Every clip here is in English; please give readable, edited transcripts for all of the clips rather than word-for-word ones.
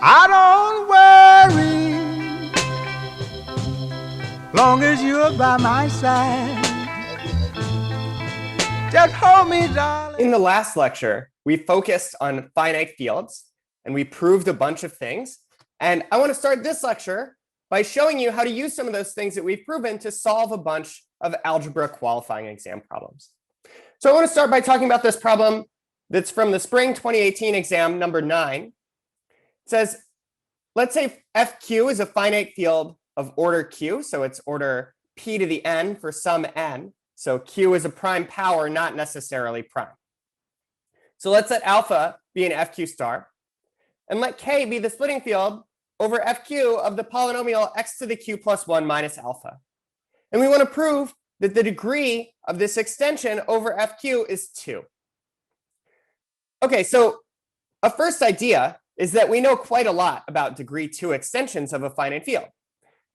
I don't worry, long as you're by my side. Just hold me, darling. In the last lecture, we focused on finite fields and we proved a bunch of things. And I want to start this lecture by showing you how to use some of those things that we've proven to solve a bunch of algebra qualifying exam problems. So I want to start by talking about this problem that's from the spring 2018 exam, number 9. It says, let's say FQ is a finite field of order Q. So it's order P to the n for some n. So Q is a prime power, not necessarily prime. So let's let alpha be an FQ star. And let K be the splitting field over FQ of the polynomial x to the Q plus 1 minus alpha. And we want to prove that the degree of this extension over FQ is 2. OK, so a first idea is that we know quite a lot about degree 2 extensions of a finite field.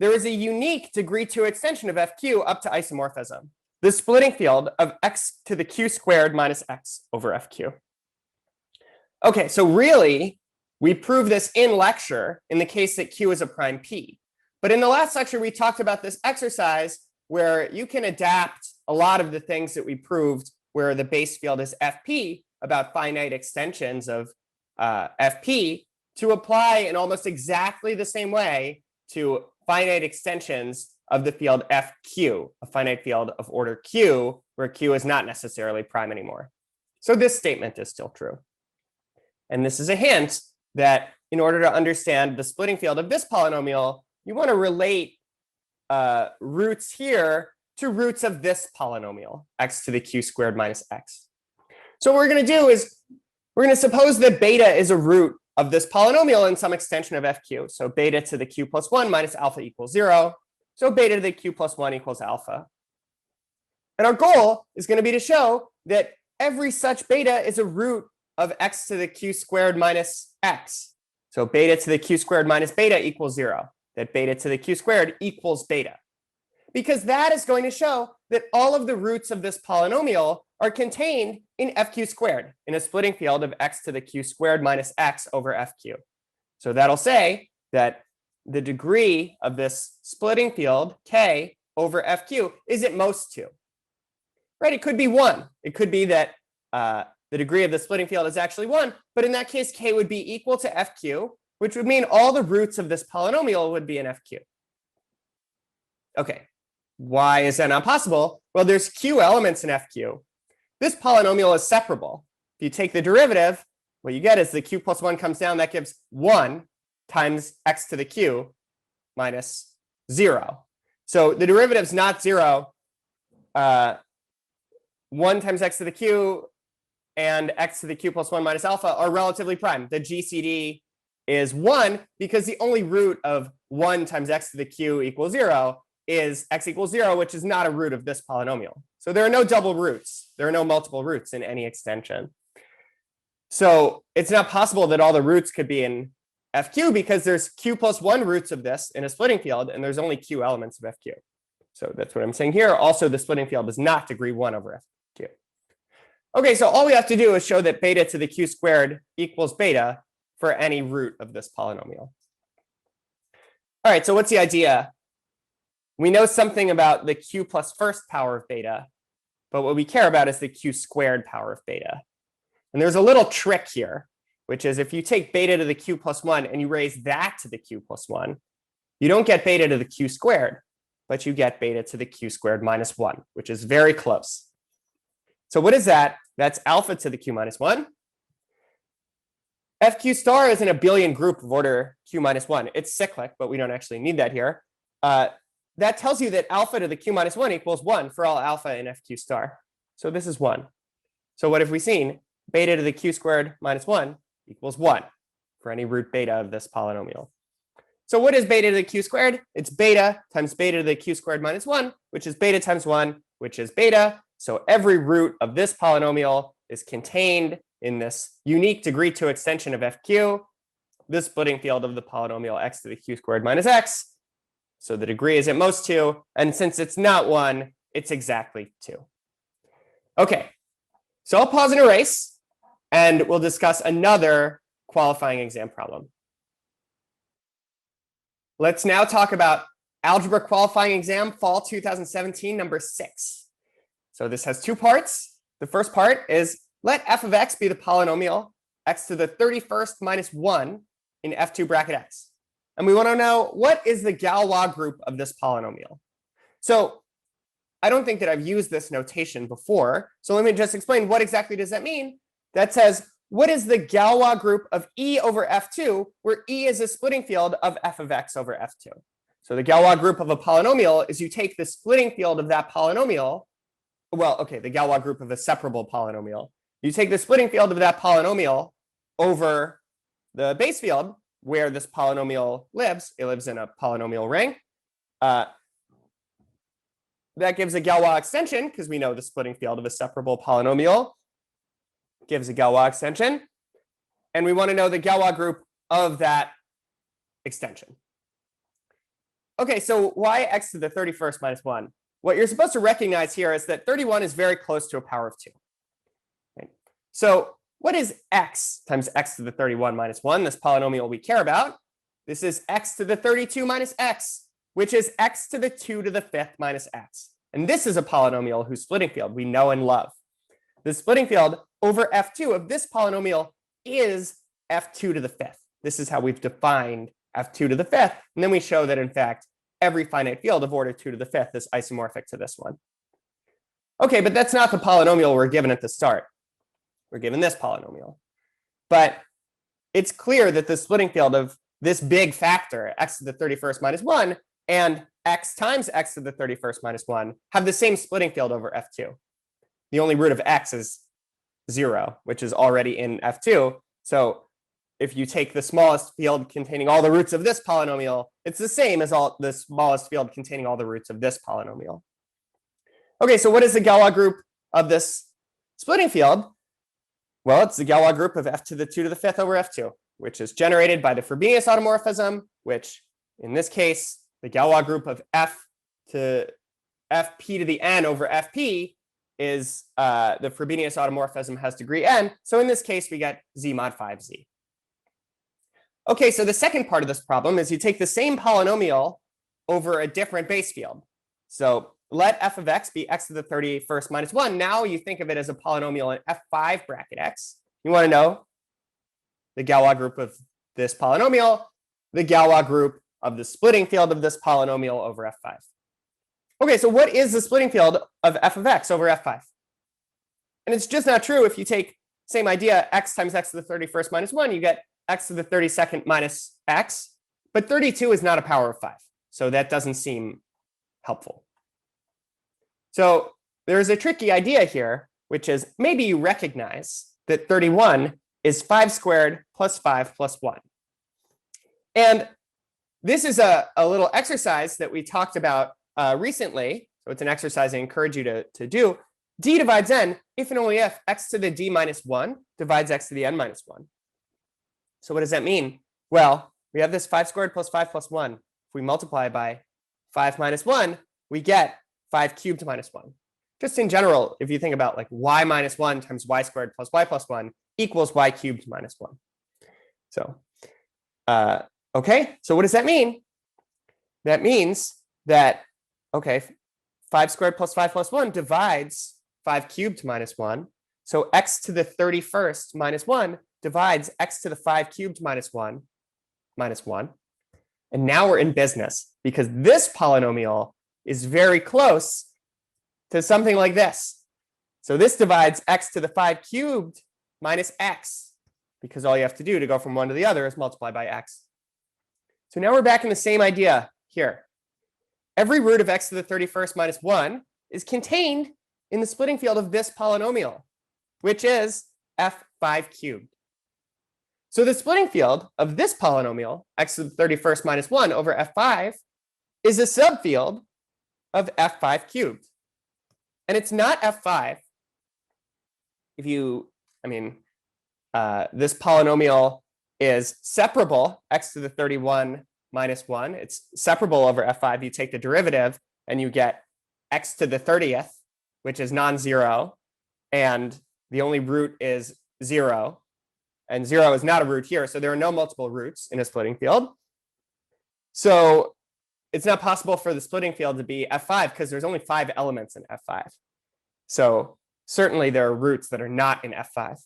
There is a unique degree 2 extension of FQ up to isomorphism, the splitting field of x to the q squared minus x over FQ. OK, so really, we proved this in lecture in the case that Q is a prime P. But in the last lecture, we talked about this exercise where you can adapt a lot of the things that we proved where the base field is FP about finite extensions of FP to apply in almost exactly the same way to finite extensions of the field FQ, a finite field of order Q, where Q is not necessarily prime anymore. So this statement is still true. And this is a hint that in order to understand the splitting field of this polynomial, you want to relate roots here to roots of this polynomial, x to the q squared minus x. So what we're going to do is we're going to suppose that beta is a root of this polynomial in some extension of FQ. So beta to the q plus 1 minus alpha equals 0. So beta to the q plus 1 equals alpha. And our goal is going to be to show that every such beta is a root of x to the q squared minus x. So beta to the q squared minus beta equals 0. That beta to the q squared equals beta. Because that is going to show that all of the roots of this polynomial are contained in FQ squared, in a splitting field of x to the q squared minus x over FQ. So that'll say that the degree of this splitting field, K over FQ, is at most 2. Right? It could be 1. It could be that the degree of the splitting field is actually 1. But in that case, K would be equal to FQ, which would mean all the roots of this polynomial would be in FQ. OK, why is that not possible? Well, there's Q elements in FQ. This polynomial is separable. If you take the derivative, what you get is the q plus 1 comes down. That gives 1 times x to the q minus 0. So the derivative is not 0. 1 times x to the q and x to the q plus 1 minus alpha are relatively prime. The GCD is 1 because the only root of 1 times x to the q equals 0 is x equals 0, which is not a root of this polynomial. So there are no double roots. There are no multiple roots in any extension. So it's not possible that all the roots could be in FQ because there's q plus 1 roots of this in a splitting field, and there's only q elements of FQ. So that's what I'm saying here. Also, the splitting field is not degree 1 over FQ. OK, so all we have to do is show that beta to the q squared equals beta for any root of this polynomial. All right, so what's the idea? We know something about the q plus first power of beta, but what we care about is the q squared power of beta. And there's a little trick here, which is if you take beta to the q plus 1 and you raise that to the q plus 1, you don't get beta to the q squared, but you get beta to the q squared minus 1, which is very close. So what is that? That's alpha to the q minus 1. FQ star is an abelian group of order q minus 1. It's cyclic, but we don't actually need that here. That tells you that alpha to the q minus 1 equals 1 for all alpha in FQ star. So this is 1. So what have we seen? Beta to the q squared minus 1 equals 1 for any root beta of this polynomial. So what is beta to the q squared? It's beta times beta to the q squared minus 1, which is beta times 1, which is beta. So every root of this polynomial is contained in this unique degree 2 extension of FQ, the splitting field of the polynomial x to the q squared minus x. So the degree is at most 2. And since it's not 1, it's exactly 2. OK, so I'll pause and erase, and we'll discuss another qualifying exam problem. Let's now talk about Algebra Qualifying Exam Fall 2017, number 6. So this has two parts. The first part is let f of x be the polynomial x to the 31st minus 1 in f2 bracket x. And we want to know, what is the Galois group of this polynomial? So I don't think that I've used this notation before. So let me just explain, what exactly does that mean? That says, what is the Galois group of E over F2, where E is a splitting field of f of x over F2? So the Galois group of a polynomial is you take the splitting field of that polynomial. Well, okay, the Galois group of a separable polynomial. You take the splitting field of that polynomial over the base field where this polynomial lives. It lives in a polynomial ring. That gives a Galois extension, because we know the splitting field of a separable polynomial gives a Galois extension. And we want to know the Galois group of that extension. Okay, so why x to the 31st minus 1? What you're supposed to recognize here is that 31 is very close to a power of 2. Right? So what is x times x to the 31 minus 1, this polynomial we care about? This is x to the 32 minus x, which is x to the 2 to the 5th minus x. And this is a polynomial whose splitting field we know and love. The splitting field over f2 of this polynomial is f2 to the 5th. This is how we've defined f2 to the 5th. And then we show that, in fact, every finite field of order 2 to the 5th is isomorphic to this one. Okay, but that's not the polynomial we're given at the start. We're given this polynomial. But it's clear that the splitting field of this big factor, x to the 31st minus 1, and x times x to the 31st minus 1 have the same splitting field over f2. The only root of x is 0, which is already in f2. So if you take the smallest field containing all the roots of this polynomial, it's the same as the smallest field containing all the roots of this polynomial. Okay, so what is the Galois group of this splitting field? Well, it's the Galois group of f to the 2 to the 5th over f2, which is generated by the Frobenius automorphism, which in this case, the Galois group of f to fp to the n over fp is the Frobenius automorphism has degree n. So in this case, we get z mod 5z. Okay, so the second part of this problem is you take the same polynomial over a different base field. So let f of x be x to the 31st minus 1. Now you think of it as a polynomial in f5 bracket x. You want to know the Galois group of this polynomial, the Galois group of the splitting field of this polynomial over f5. Okay, so what is the splitting field of f of x over f5? And it's just not true. If you take same idea, x times x to the 31st minus 1, you get x to the 32nd minus x. But 32 is not a power of 5. So that doesn't seem helpful. So there's a tricky idea here, which is maybe you recognize that 31 is 5 squared plus 5 plus 1. And this is a little exercise that we talked about recently. So it's an exercise I encourage you to do. D divides n if and only if x to the d minus 1 divides x to the n minus 1. So what does that mean? Well, we have this 5 squared plus 5 plus 1. If we multiply by 5 minus 1, we get 5 cubed minus 1. Just in general, if you think about like y minus 1 times y squared plus y plus 1 equals y cubed minus 1. So, okay, so what does that mean? That means that, okay, 5 squared plus 5 plus 1 divides 5 cubed minus 1. So x to the 31st minus 1 divides x to the 5 cubed minus 1 minus 1. And now we're in business, because this polynomial is very close to something like this. So this divides x to the 5 cubed minus x, because all you have to do to go from one to the other is multiply by x. So now we're back in the same idea here. Every root of x to the 31st minus 1 is contained in the splitting field of this polynomial, which is f5 cubed. So the splitting field of this polynomial, x to the 31st minus 1 over f5, is a subfield of f5 cubed. And it's not f5. This polynomial is separable, x to the 31 minus 1. It's separable over f5. You take the derivative, and you get x to the 30th, which is non-zero. And the only root is 0. And 0 is not a root here, so there are no multiple roots in a splitting field. So it's not possible for the splitting field to be F5 because there's only 5 elements in F5. So certainly there are roots that are not in F5.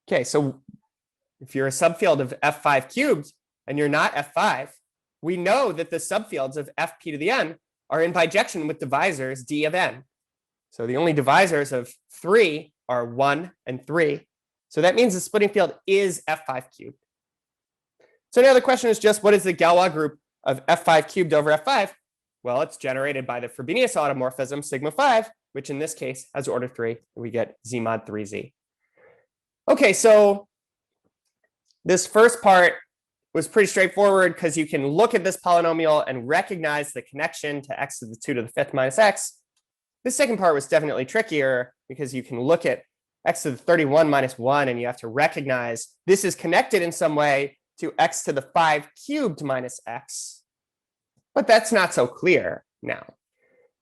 Okay, so if you're a subfield of F5 cubed and you're not F5, we know that the subfields of Fp to the n are in bijection with divisors d of n. So the only divisors of 3 are 1 and 3. So that means the splitting field is F5 cubed. So now the question is just, what is the Galois group of F5 cubed over F5? Well, it's generated by the Frobenius automorphism sigma 5, which in this case has order 3, and we get z mod 3z. Okay, so this first part was pretty straightforward because you can look at this polynomial and recognize the connection to x to the 2 to the 5th minus x. This second part was definitely trickier because you can look at x to the 31 minus 1 and you have to recognize this is connected in some way to x to the 5 cubed minus x. But that's not so clear now.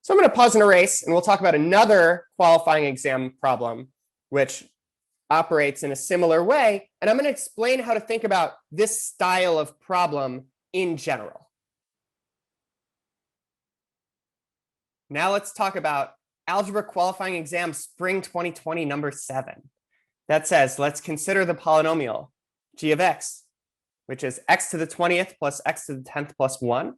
So I'm going to pause and erase, and we'll talk about another qualifying exam problem, which operates in a similar way. And I'm going to explain how to think about this style of problem in general. Now let's talk about Algebra Qualifying Exam Spring 2020 number 7. That says, let's consider the polynomial g of x, which is x to the 20th plus x to the 10th plus 1.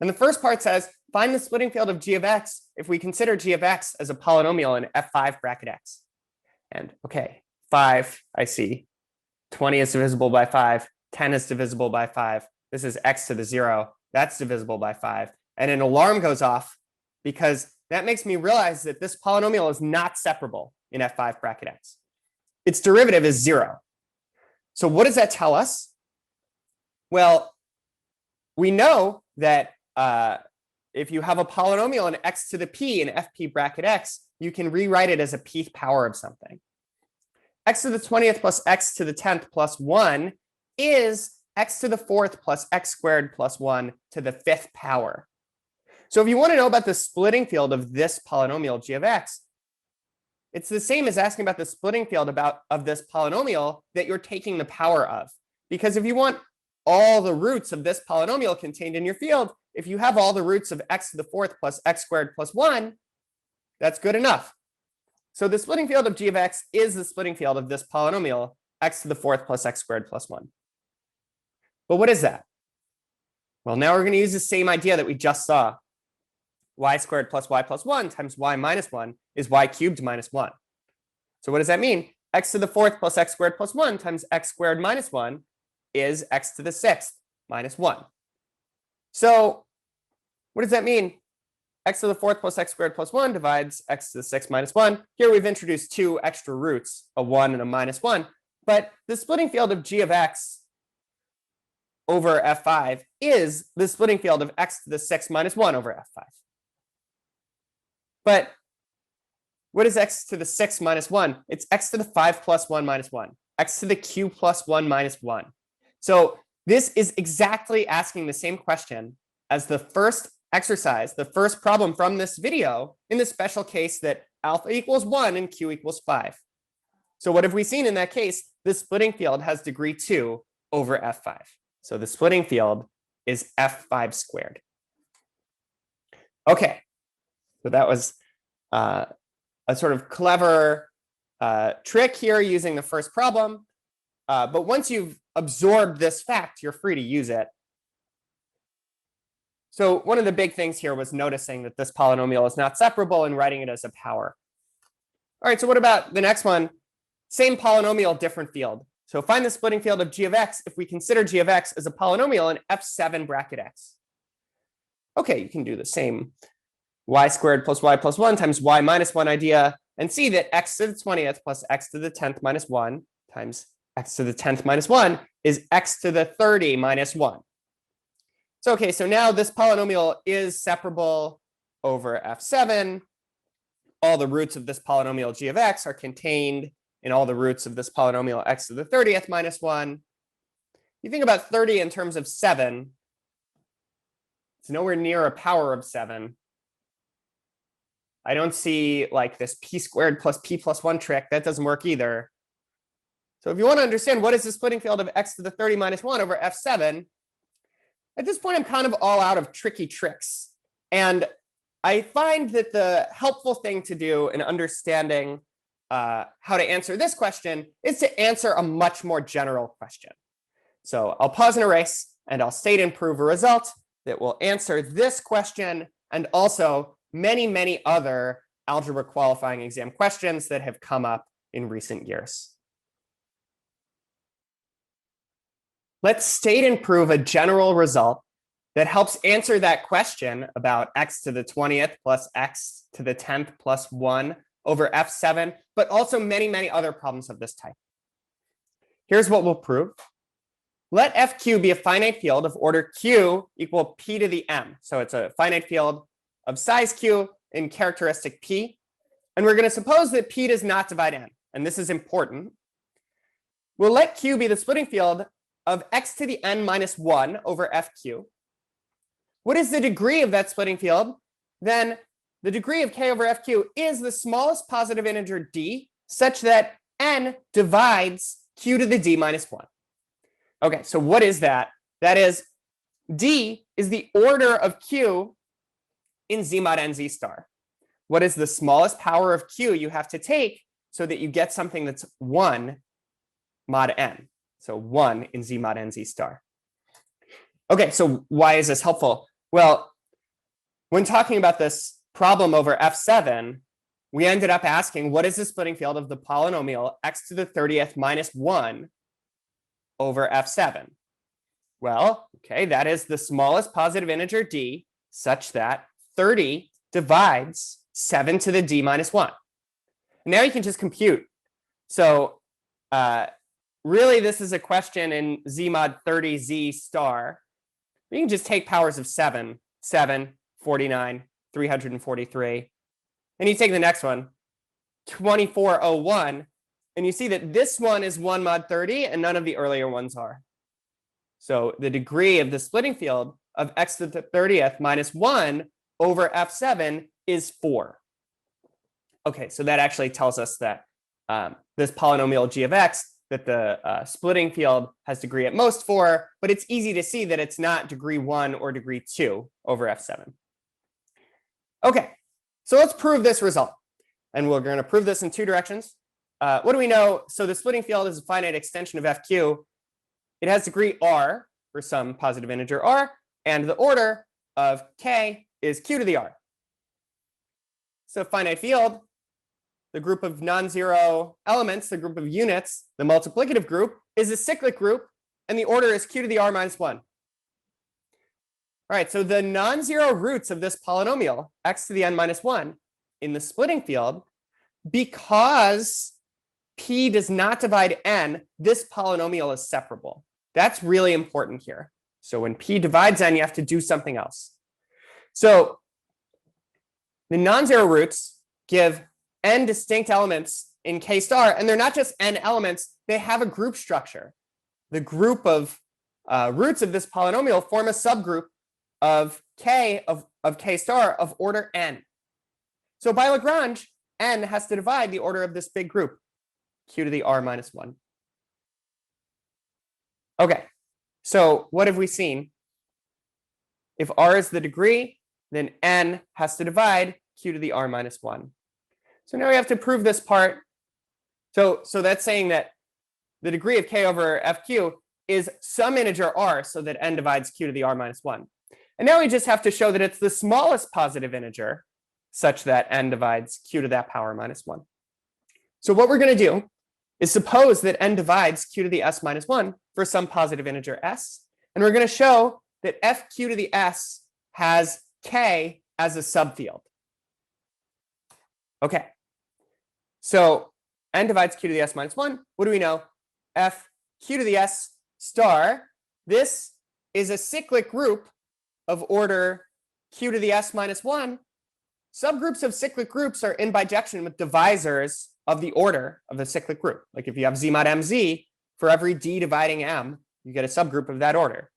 And the first part says, find the splitting field of g of x if we consider g of x as a polynomial in F5 bracket x. And okay, 5, I see. 20 is divisible by 5. 10 is divisible by 5. This is x to the 0. That's divisible by 5. And an alarm goes off because that makes me realize that this polynomial is not separable in F5 bracket x. Its derivative is 0. So what does that tell us? Well, we know that if you have a polynomial in x to the p in Fp bracket x, you can rewrite it as a pth power of something. X to the 20th plus x to the 10th plus 1 is x to the 4th plus x squared plus 1 to the 5th power. So if you want to know about the splitting field of this polynomial g of x, it's the same as asking about the splitting field of this polynomial that you're taking the power of. Because if you want all the roots of this polynomial contained in your field, if you have all the roots of x to the 4th plus x squared plus 1, that's good enough. So the splitting field of g of x is the splitting field of this polynomial, x to the 4th plus x squared plus 1. But what is that? Well, now we're going to use the same idea that we just saw. Y squared plus y plus 1 times y minus 1 is y cubed minus 1. So what does that mean? X to the 4th plus x squared plus 1 times x squared minus 1 is x to the 6th minus 1. So what does that mean? X to the 4th plus x squared plus 1 divides x to the 6th minus 1. Here we've introduced 2 extra roots, a 1 and a minus 1. But the splitting field of g of x over F5 is the splitting field of x to the 6th minus 1 over F5. But what is x to the 6th minus 1? It's x to the 5 plus 1 minus 1. X to the q plus 1 minus 1. So this is exactly asking the same question as the first exercise, the first problem from this video, in the special case that alpha equals 1 and q equals 5. So what have we seen in that case? The splitting field has degree 2 over F5. So the splitting field is F5 squared. Okay, so that was a sort of clever trick here using the first problem. But once you've absorbed this fact, you're free to use it. So one of the big things here was noticing that this polynomial is not separable and writing it as a power. All right, so what about the next one? Same polynomial, different field. So find the splitting field of g of x if we consider g of x as a polynomial in F7 bracket x. Okay, you can do the same y squared plus y plus 1 times y minus 1 idea and see that x to the 20th plus x to the 10th minus 1 times x to the 10th minus 1 is x to the 30 minus 1. So, okay, so now this polynomial is separable over F7. All the roots of this polynomial g of x are contained in all the roots of this polynomial x to the 30th minus 1. You think about 30 in terms of 7. It's nowhere near a power of 7. I don't see like this p squared plus p plus 1 trick. That doesn't work either. So if you want to understand what is the splitting field of x to the 30 minus 1 over F7, at this point, I'm kind of all out of tricky tricks. And I find that the helpful thing to do in understanding how to answer this question is to answer a much more general question. So I'll pause and erase, and I'll state and prove a result that will answer this question and also many, many other algebra qualifying exam questions that have come up in recent years. Let's state and prove a general result that helps answer that question about x to the 20th plus x to the 10th plus 1 over f7, but also many, many other problems of this type. Here's what we'll prove. Let fq be a finite field of order q equal p to the m. So it's a finite field of size q in characteristic p. And we're going to suppose that p does not divide n. And this is important. We'll let q be the splitting field of x to the n minus 1 over fq. What is the degree of that splitting field? Then the degree of k over fq is the smallest positive integer d such that n divides q to the d minus 1. Okay, so what is that? That is, d is the order of q in z mod n z star. What is the smallest power of q you have to take so that you get something that's 1 mod n? So 1 in z mod n z star. Okay, so why is this helpful? Well, when talking about this problem over f7, we ended up asking, what is the splitting field of the polynomial x to the 30th minus 1 over f7? Well, okay, that is the smallest positive integer d such that 30 divides 7 to the d minus 1. And now you can just compute. So really, this is a question in z mod 30 z star. You can just take powers of 7, 49, 343. And you take the next one, 2401. And you see that this one is 1 mod 30, and none of the earlier ones are. So the degree of the splitting field of x to the 30th minus 1 over f7 is 4. Okay, so that actually tells us that this polynomial g of x, that the splitting field has degree at most 4, but it's easy to see that it's not degree 1 or degree 2 over f7. Okay, so let's prove this result. And we're going to prove this in two directions. What do we know? So the splitting field is a finite extension of fq. It has degree r for some positive integer r, and the order of k is q to the r. So finite field, the group of non-zero elements, the group of units, the multiplicative group, is a cyclic group, and the order is q to the r minus 1. All right, so the non-zero roots of this polynomial, x to the n minus 1, in the splitting field, because p does not divide n, this polynomial is separable. That's really important here. So when p divides n, you have to do something else. So the non-zero roots give n distinct elements in k star, and they're not just n elements, they have a group structure. The group of roots of this polynomial form a subgroup of k star of order n. So by Lagrange, n has to divide the order of this big group, q to the r minus 1. Okay, so what have we seen? If r is the degree, then n has to divide q to the r minus 1. So now we have to prove this part. So that's saying that the degree of k over fq is some integer r so that n divides q to the r minus 1. And now we just have to show that it's the smallest positive integer such that n divides q to that power minus 1. So what we're going to do is suppose that n divides q to the s minus 1 for some positive integer s. And we're going to show that fq to the s has k as a subfield. Okay. So n divides q to the s minus 1. What do we know? Fq to the s star. This is a cyclic group of order q to the s minus 1. Subgroups of cyclic groups are in bijection with divisors of the order of the cyclic group. Like if you have z mod mz, for every d dividing m, you get a subgroup of that order.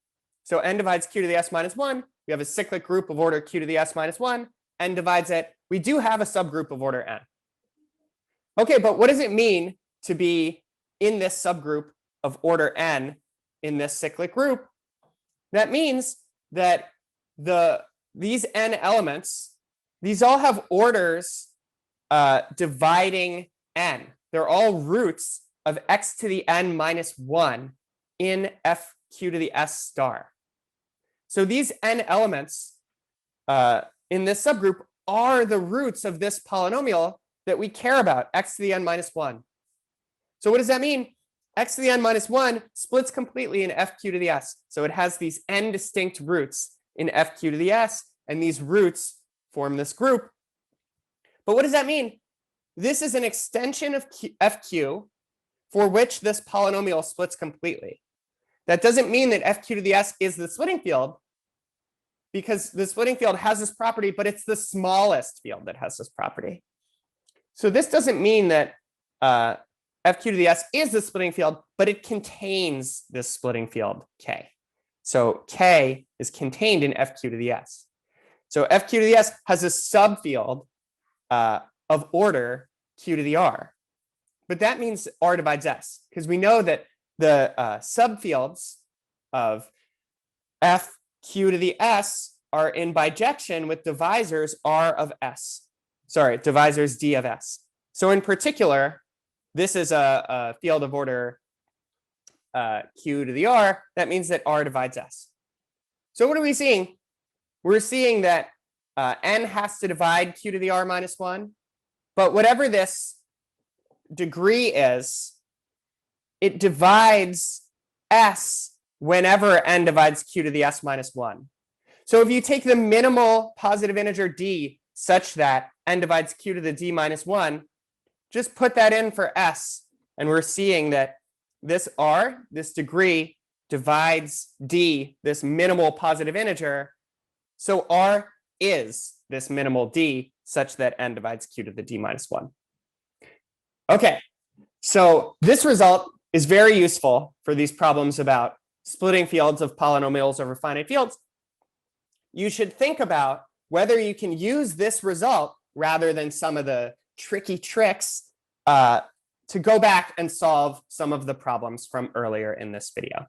So n divides q to the s minus 1. We have a cyclic group of order q to the s minus 1. N divides it. We do have a subgroup of order n. Okay, but what does it mean to be in this subgroup of order n in this cyclic group? That means that these n elements, these all have orders dividing n. They're all roots of x to the n minus 1 in f q to the s star. So these n elements in this subgroup are the roots of this polynomial that we care about, x to the n minus 1. So what does that mean? X to the n minus 1 splits completely in f q to the s. So it has these n distinct roots in f q to the s, and these roots form this group. But what does that mean? This is an extension of fq for which this polynomial splits completely. That doesn't mean that fq to the s is the splitting field, because the splitting field has this property, but it's the smallest field that has this property. So this doesn't mean that fq to the s is the splitting field, but it contains this splitting field k. So k is contained in fq to the s. So fq to the s has a subfield of order q to the r. But that means r divides s, because we know that the subfields of f q to the s are in bijection with divisors r of s. Sorry, divisors d of s. So in particular, this is a field of order q to the r. That means that r divides s. So what are we seeing? We're seeing that n has to divide q to the r minus 1. But whatever this degree is, it divides s whenever n divides q to the s minus 1. So if you take the minimal positive integer d such that n divides q to the d minus 1, just put that in for s, and we're seeing that this r, this degree, divides d, this minimal positive integer. So r is this minimal d such that n divides q to the d minus 1. Okay, so this result is very useful for these problems about splitting fields of polynomials over finite fields. You should think about whether you can use this result rather than some of the tricky tricks to go back and solve some of the problems from earlier in this video.